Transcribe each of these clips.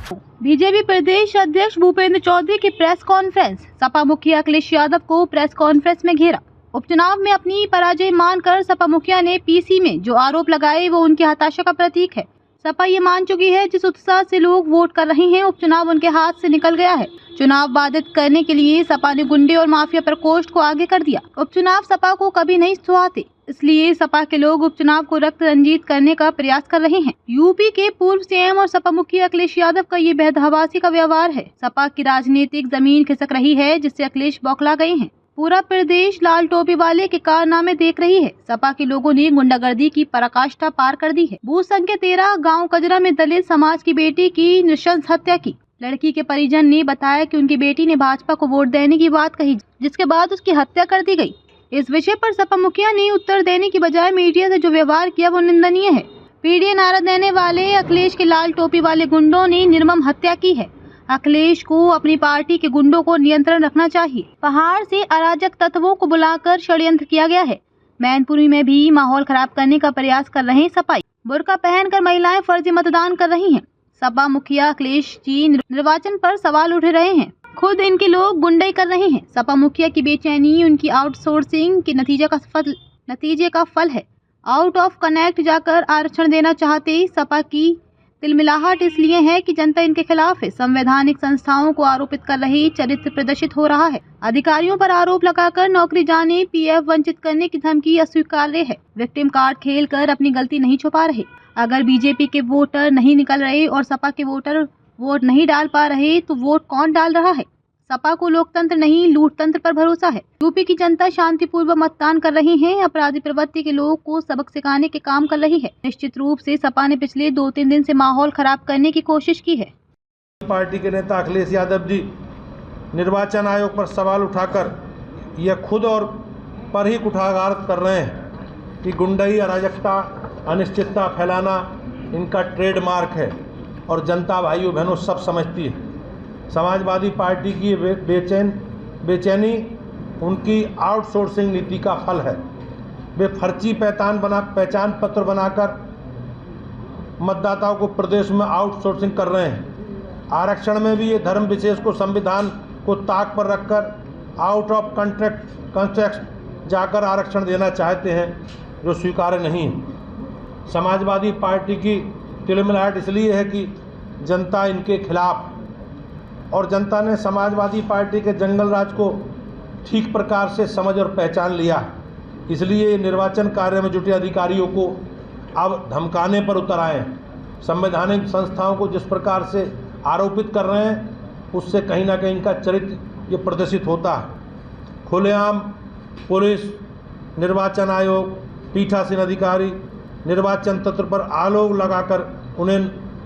BJP प्रदेश अध्यक्ष भूपेंद्र चौधरी की press conference. Sapa मुखिया अखिलेश यादव को प्रेस कॉन्फ्रेंस में घेरा। उपचुनाव में अपनी पराजय मानकर सपा मुखिया ने पीसी में जो आरोप लगाए वो उनकी हताशा का प्रतीक है। सपा ये मान चुकी है जिस उत्साह से लोग वोट कर रहे हैं उपचुनाव उनके हाथ से निकल गया है। चुनाव बाधित करने के लिए सपा ने गुंडे और माफिया प्रकोष्ठ को आगे कर दिया। उपचुनाव सपा को कभी नहीं सुहाते, इसलिए सपा के लोग उपचुनाव को रक्त रंजित करने का प्रयास कर रहे हैं। यूपी के पूर्व सीएम और सपा मुखिया अखिलेश यादव का ये बेहदहवासी का व्यवहार है। सपा की राजनीतिक जमीन खिसक रही है जिससे अखिलेश बौखला गए हैं। पूरा प्रदेश लाल टोपी वाले के कारनामे देख रही है। सपा के लोगों ने गुंडागर्दी की पराकाष्ठा पार कर दी है। बूथ संख्या 13 गांव कजरा में दलित समाज की बेटी की नृशंस हत्या की। लड़की के परिजन ने बताया कि उनकी बेटी ने भाजपा को वोट देने की बात कही, जिसके बाद उसकी हत्या कर दी गई। इस विषय पर सपा मुखिया ने उत्तर देने की बजाय मीडिया से जो व्यवहार किया वो निंदनीय है। पीढ़ी नारा देने वाले अखिलेश के लाल टोपी वाले गुंडों ने निर्मम हत्या की है। अखिलेश को अपनी पार्टी के गुंडों को नियंत्रण रखना चाहिए। पहाड़ से अराजक तत्वों को बुलाकर षड्यंत्र किया गया है। मैनपुरी में भी माहौल खराब करने का प्रयास कर रहे हैं सपाई। बुर्का पहनकर महिलाएं फर्जी मतदान कर रही हैं। सपा मुखिया अखिलेश जी निर्वाचन पर सवाल उठ रहे हैं। खुद इनके लोग गुंडाई कर रहे हैं। सपा मुखिया की बेचैनी उनकी आउटसोर्सिंग के नतीजे का फल है। आउट ऑफ कनेक्ट जाकर आरक्षण देना चाहते सपा की तिलमिलाहट इसलिए है कि जनता इनके खिलाफ है। संवैधानिक संस्थाओं को आरोपित कर रही चरित्र प्रदर्शित हो रहा है। अधिकारियों पर आरोप लगाकर नौकरी जाने, पीएफ वंचित करने की धमकी अस्वीकार्य है। विक्टिम कार्ड खेलकर अपनी गलती नहीं छुपा रहे। अगर बीजेपी के वोटर नहीं निकल रहे और सपा के वोटर वोट नहीं डाल पा रहे तो वोट कौन डाल रहा है? सपा को लोकतंत्र नहीं लूटतंत्र पर भरोसा है। यूपी की जनता शांतिपूर्वक मतदान कर रही है। अपराधी प्रवृत्ति के लोगों को सबक सिखाने के काम कर रही है। निश्चित रूप से सपा ने पिछले 2-3 दिन से माहौल खराब करने की कोशिश की है। पार्टी के नेता अखिलेश यादव जी निर्वाचन आयोग पर सवाल उठाकर यह खुद और पर ही कुठागार कर रहे हैं कि गुंडाई, अराजकता, अनिश्चितता फैलाना इनका ट्रेडमार्क है और जनता भाइयों बहनों सब समझती है। समाजवादी पार्टी की बेचैनी उनकी आउटसोर्सिंग नीति का फल है। वे फर्जी पहचान पत्र बनाकर मतदाताओं को प्रदेश में आउटसोर्सिंग कर रहे हैं। आरक्षण में भी ये धर्म विशेष को संविधान को ताक पर रखकर आउट ऑफ कॉन्टेक्स्ट जाकर आरक्षण देना चाहते हैं, जो स्वीकार्य नहीं है। समाजवादी पार्टी की तिलमिलाहट इसलिए है कि जनता इनके खिलाफ, और जनता ने समाजवादी पार्टी के जंगल राज को ठीक प्रकार से समझ और पहचान लिया। इसलिए निर्वाचन कार्य में जुटे अधिकारियों को अब धमकाने पर उतर आए हैं। संवैधानिक संस्थाओं को जिस प्रकार से आरोपित कर रहे हैं उससे कहीं ना कहीं इनका चरित्र ये प्रदर्शित होता है। खुलेआम पुलिस, निर्वाचन आयोग, पीठासीन अधिकारी निर्वाचन तंत्र पर आलोक लगाकर उन्हें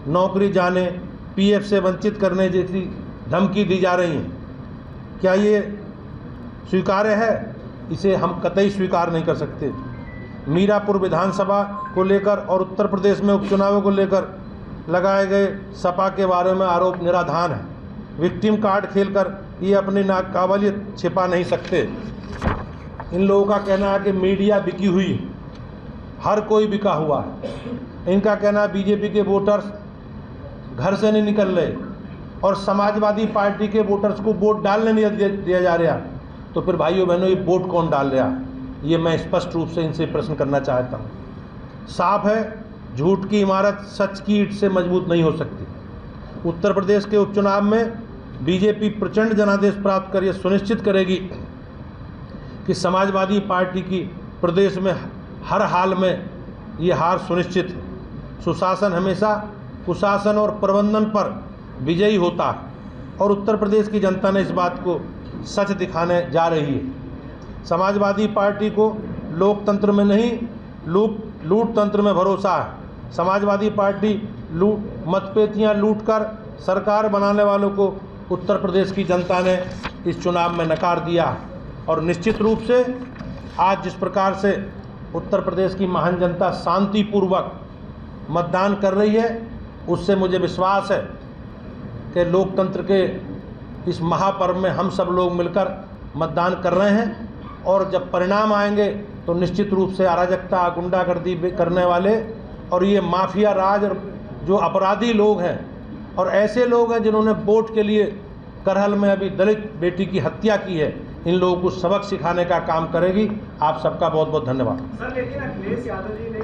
नौकरी जाने, पीएफ से वंचित करने जैसी धमकी दी जा रही है। क्या ये स्वीकार्य है? इसे हम कतई स्वीकार नहीं कर सकते। मीरापुर विधानसभा को लेकर और उत्तर प्रदेश में उपचुनावों को लेकर लगाए गए सपा के बारे में आरोप निराधार है। विक्टिम कार्ड खेलकर ये अपनी नाकाबिलियत छिपा नहीं सकते। इन लोगों का कहना है कि मीडिया बिकी हुई है, हर कोई बिका हुआ है। इनका कहना है बीजेपी के वोटर्स घर से नहीं निकल रहे और समाजवादी पार्टी के वोटर्स को वोट डालने नहीं दिया जा रहा। तो फिर भाइयों बहनों, ये वोट कौन डाल रहा है? ये मैं स्पष्ट रूप से इनसे प्रश्न करना चाहता हूँ। साफ है, झूठ की इमारत सच की ईंट से मजबूत नहीं हो सकती। उत्तर प्रदेश के उपचुनाव में बीजेपी प्रचंड जनादेश प्राप्त कर यह सुनिश्चित करेगी कि समाजवादी पार्टी की प्रदेश में हर हाल में ये हार सुनिश्चित है। सुशासन हमेशा कुशासन और प्रबंधन पर विजयी होता है और उत्तर प्रदेश की जनता ने इस बात को सच दिखाने जा रही है। समाजवादी पार्टी को लोकतंत्र में नहीं लूट तंत्र में भरोसा है। समाजवादी पार्टी मतपेटियां लूटकर सरकार बनाने वालों को उत्तर प्रदेश की जनता ने इस चुनाव में नकार दिया और निश्चित रूप से आज जिस प्रकार से उत्तर प्रदेश की महान जनता शांतिपूर्वक मतदान कर रही है, उससे मुझे विश्वास है कि लोकतंत्र के इस महापर्व में हम सब लोग मिलकर मतदान कर रहे हैं और जब परिणाम आएंगे तो निश्चित रूप से अराजकता, गुंडागर्दी करने वाले और ये माफिया राज जो अपराधी लोग हैं और ऐसे लोग हैं जिन्होंने वोट के लिए करहल में अभी दलित बेटी की हत्या की है, इन लोगों को सबक सिखाने का काम करेगी। आप सबका बहुत बहुत धन्यवाद। सर, लेकिन अखिलेश यादव जी ने